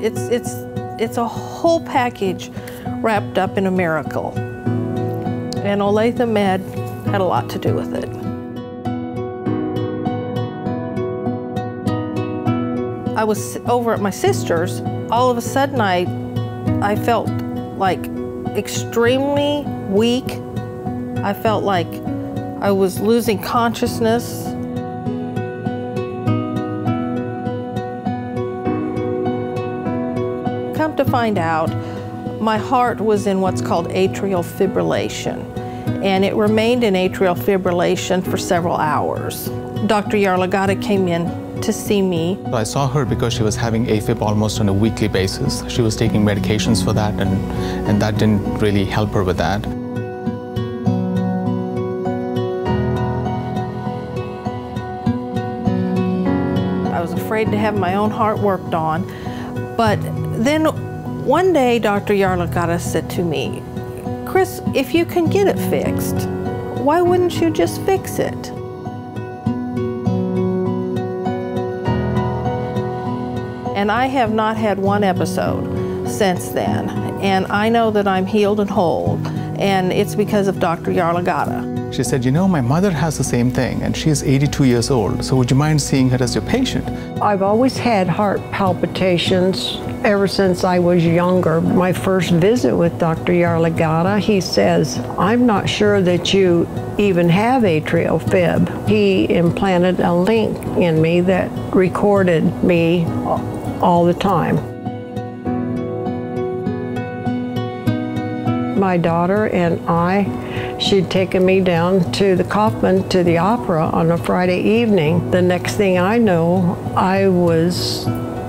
It's a whole package wrapped up in a miracle. And Olathe Med had a lot to do with it. I was over at my sister's. All of a sudden, I felt like extremely weak. I felt like I was losing consciousness. Come to find out, my heart was in what's called atrial fibrillation, and it remained in atrial fibrillation for several hours. Dr. Yarlagadda came in to see me. I saw her because she was having AFib almost on a weekly basis. She was taking medications for that, and that didn't really help her with that. I was afraid to have my own heart worked on, but then one day Dr. Yarlagadda said to me, "Kris, if you can get it fixed, why wouldn't you just fix it?" And I have not had one episode since then. And I know that I'm healed and whole, and it's because of Dr. Yarlagadda. She said, "You know, my mother has the same thing, and she's 82 years old, so would you mind seeing her as your patient?" I've always had heart palpitations ever since I was younger. My first visit with Dr. Yarlagadda, he says, "I'm not sure that you even have atrial fib." He implanted a link in me that recorded me all the time. My daughter and she'd taken me down to the Kaufman to the opera on a Friday evening. The next thing I know, I was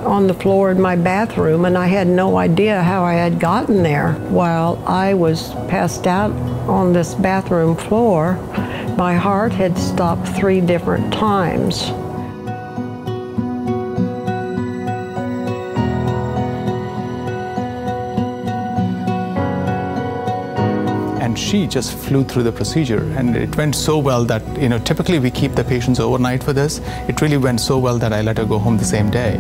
on the floor in my bathroom, and I had no idea how I had gotten there. While I was passed out on this bathroom floor, my heart had stopped 3 different times. And she just flew through the procedure, and it went so well that, you know, typically we keep the patients overnight for this. It really went so well that I let her go home the same day.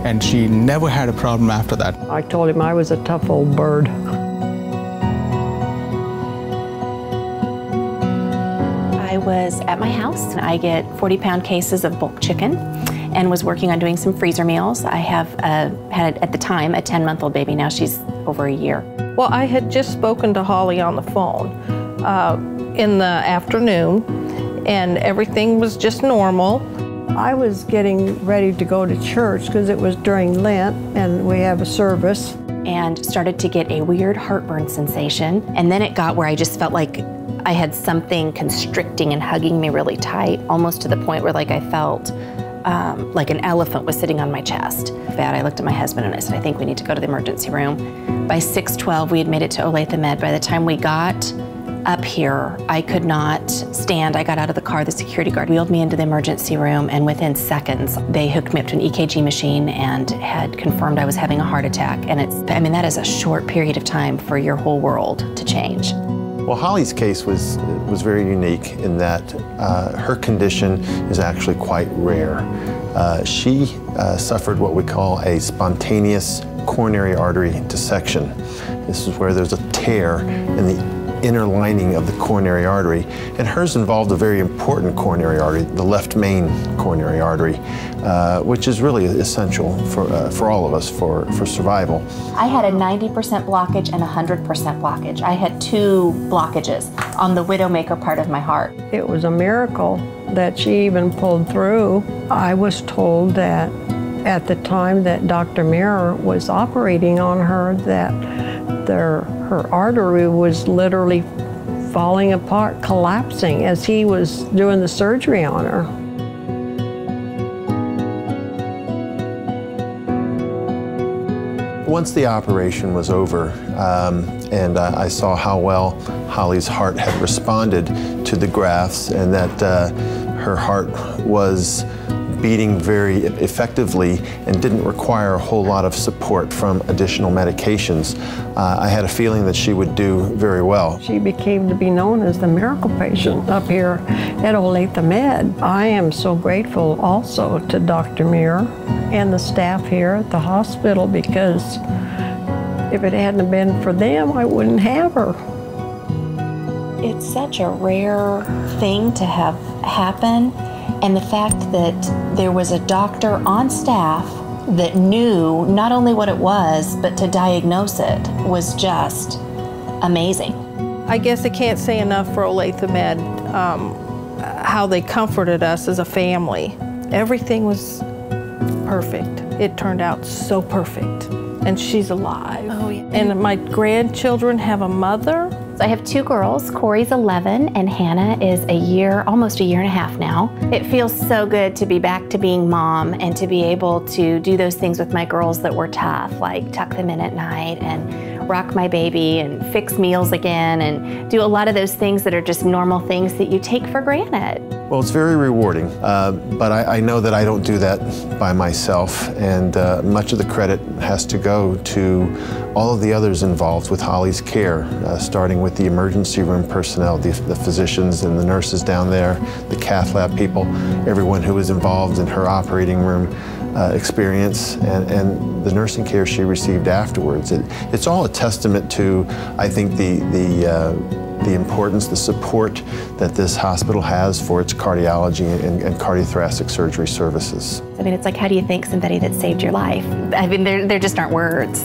And she never had a problem after that. I told him I was a tough old bird. I was at my house, and I get 40-pound cases of bulk chicken and was working on doing some freezer meals. I have had, at the time, a 10-month-old baby. Now she's over a year. Well, I had just spoken to Holly on the phone in the afternoon, and everything was just normal. I was getting ready to go to church because it was during Lent, and we have a service. And started to get a weird heartburn sensation. And then it got where I just felt like I had something constricting and hugging me really tight, almost to the point where like I felt like an elephant was sitting on my chest. Bad. I looked at my husband and I said, "I think we need to go to the emergency room." By 6:12, we had made it to Olathe Med. By the time we got up here, I could not stand. I got out of the car. The security guard wheeled me into the emergency room, and within seconds, they hooked me up to an EKG machine and had confirmed I was having a heart attack. And I mean, that is a short period of time for your whole world to change. Well, Holly's case was very unique in that her condition is actually quite rare. She suffered what we call a spontaneous coronary artery dissection. This is where there's a tear in the inner lining of the coronary artery, and hers involved a very important coronary artery, the left main coronary artery, which is really essential for all of us for survival. I had a 90% blockage and a 100% blockage. I had 2 blockages on the widowmaker part of my heart. It was a miracle that she even pulled through. I was told that at the time that Dr. Meurer was operating on her, that her artery was literally falling apart, collapsing as he was doing the surgery on her. Once the operation was over, and I saw how well Holly's heart had responded to the grafts, and that her heart was beating very effectively and didn't require a whole lot of support from additional medications. I had a feeling that she would do very well. She became to be known as the miracle patient up here at Olathe Med. I am so grateful also to Dr. Meurer and the staff here at the hospital, because if it hadn't been for them, I wouldn't have her. It's such a rare thing to have happen, and the fact that there was a doctor on staff that knew not only what it was, but to diagnose it was just amazing. I guess I can't say enough for Olathe Med, how they comforted us as a family. Everything was perfect. It turned out so perfect. And she's alive. Oh, yeah. And my grandchildren have a mother. So I have 2 girls. Corey's 11 and Hannah is almost a year and a half now. It feels so good to be back to being mom and to be able to do those things with my girls that were tough, like tuck them in at night and rock my baby and fix meals again and do a lot of those things that are just normal things that you take for granted. Well, it's very rewarding, but I know that I don't do that by myself, and much of the credit has to go to all of the others involved with Holly's care, starting with the emergency room personnel, the physicians and the nurses down there, the cath lab people, everyone who was involved in her operating room experience, and the nursing care she received afterwards. It's all a testament to, I think, the importance, the support that this hospital has for its cardiology and cardiothoracic surgery services. I mean, it's like, how do you thank somebody that saved your life? I mean, there just aren't words.